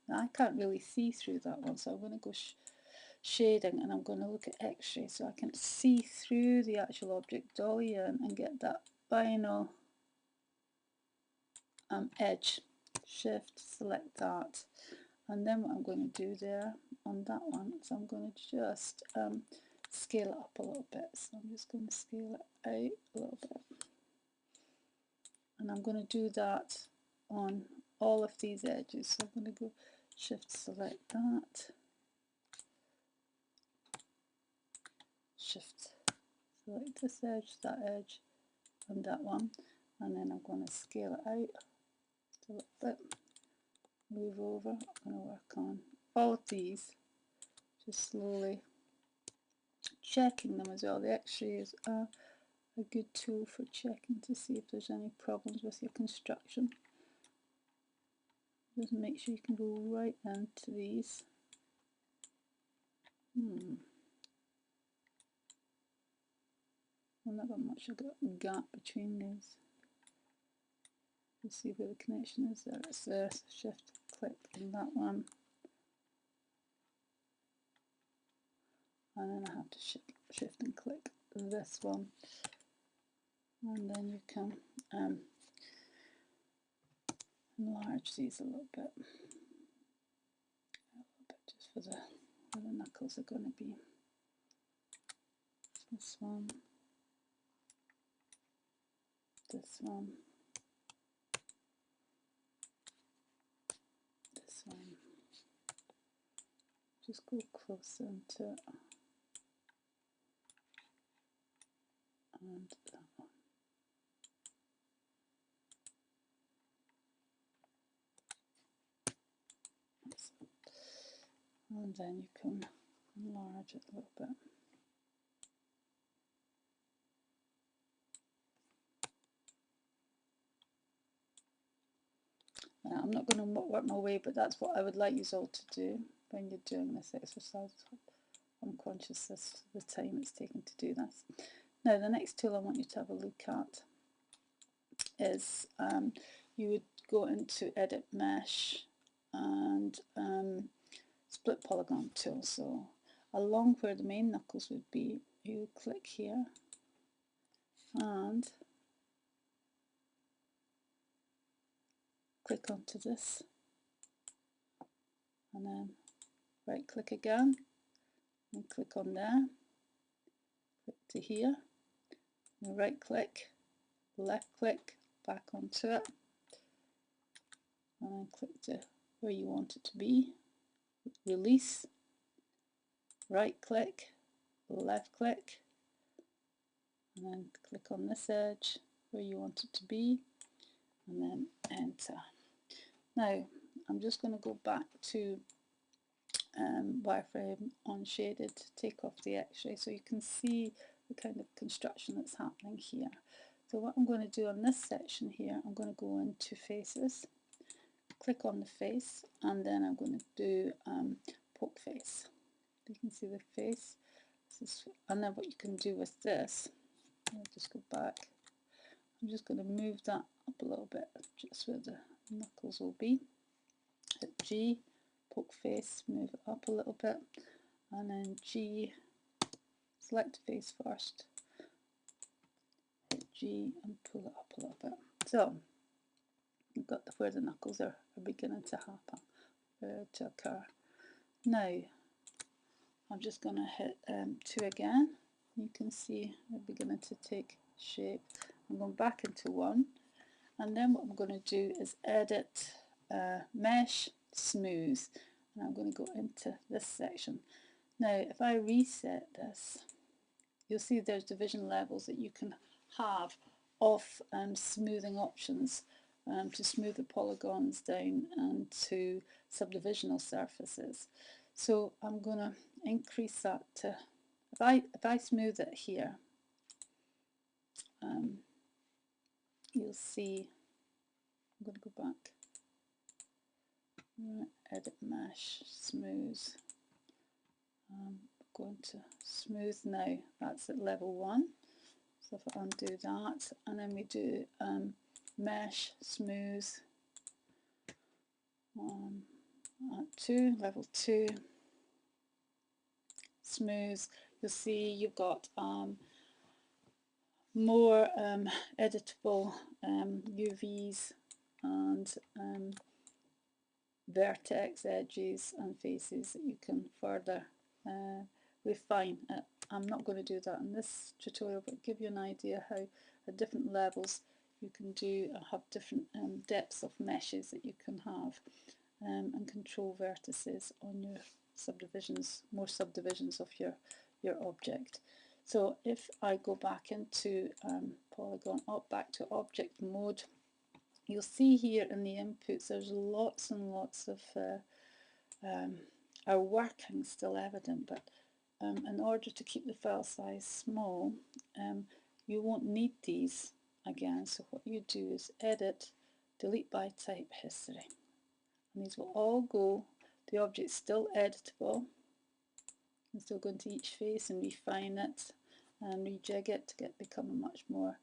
Now, I can't really see through that one, so I'm going to go shading, and I'm going to look at X-ray so I can see through the actual object dolly in and get that final edge. Shift, select that, and then what I'm going to do there on that one is I'm going to just scale it up a little bit. So I'm just going to scale it out a little bit, and I'm going to do that on all of these edges. So I'm going to go shift, select that, shift, select this edge, and that one, and then I'm going to scale it out a little bit, move over. I'm going to work on all of these, just slowly checking them as well. The X-rays are a good tool for checking to see if there's any problems with your construction. Just make sure you can go right into these. Well, not got much. I've got a gap between these. You'll see where the connection is there. It's there. So shift, click on that one, and then I have to shift and click this one, and then you can enlarge these a little bit, just for where the knuckles are going to be. This one, this one, this one. Just go closer into it, and that one. And then you can enlarge it a little bit. I'm not going to work my way, but that's what I would like you all to do when you're doing this exercise. I'm conscious of the time it's taken to do this. Now, the next tool I want you to have a look at is you would go into Edit Mesh and Split Polygon tool. So along where the main knuckles would be, you would click here and click onto this, and then right click again and click on there, click to here, and right click, left click, back onto it, and then click to where you want it to be, release, right click, left click, and then click on this edge where you want it to be, and then enter. Now I'm just going to go back to wireframe unshaded, take off the X-ray so you can see the kind of construction that's happening here. So what I'm going to do on this section here, I'm going to go into faces, click on the face, and then I'm going to do poke face. You can see the face. And then what you can do with this, I'll just go back. I'm just going to move that up a little bit, just where the knuckles will be. Hit G, poke face, move it up a little bit, and then G, select face first, hit G and pull it up a little bit. So you've got where the knuckles are beginning to happen, to occur. Now I'm just going to hit 2 again. You can see they're beginning to take shape. I'm going back into 1, and then what I'm going to do is edit mesh smooth, and I'm going to go into this section. Now if I reset this, you'll see there's division levels that you can have of smoothing options to smooth the polygons down and to subdivisional surfaces. So I'm going to increase that to, if I smooth it here, you'll see, I'm going to go back, edit mesh, smooth, going to smooth now, that's at level 1. So if I undo that, and then we do mesh, smooth, 2, level 2, smooth. You'll see you've got more editable UVs and vertex edges and faces that you can further refine. I'm not going to do that in this tutorial, but give you an idea how at different levels you can have different depths of meshes that you can have and control vertices on your subdivisions, more subdivisions of your object. So if I go back into polygon, back to object mode, you'll see here in the inputs there's lots and lots of our working still evident, but in order to keep the file size small, you won't need these again. So what you do is edit, delete by type history. And these will all go, the object's still editable. You can still go into each face and refine it and rejig it to become a much more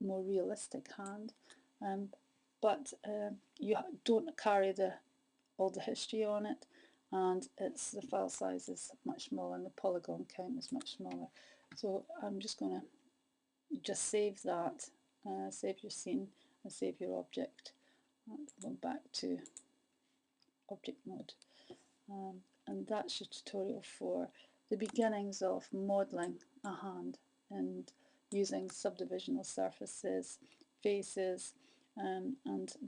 realistic hand. But you don't carry all the history on it, and the file size is much smaller and the polygon count is much smaller. So I'm just going to just save that, save your scene and save your object. Going back to object mode. And that's your tutorial for the beginnings of modelling a hand and using subdivisional surfaces, faces, and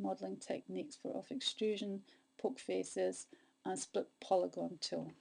modelling techniques of extrusion, poke faces, and split polygon tool.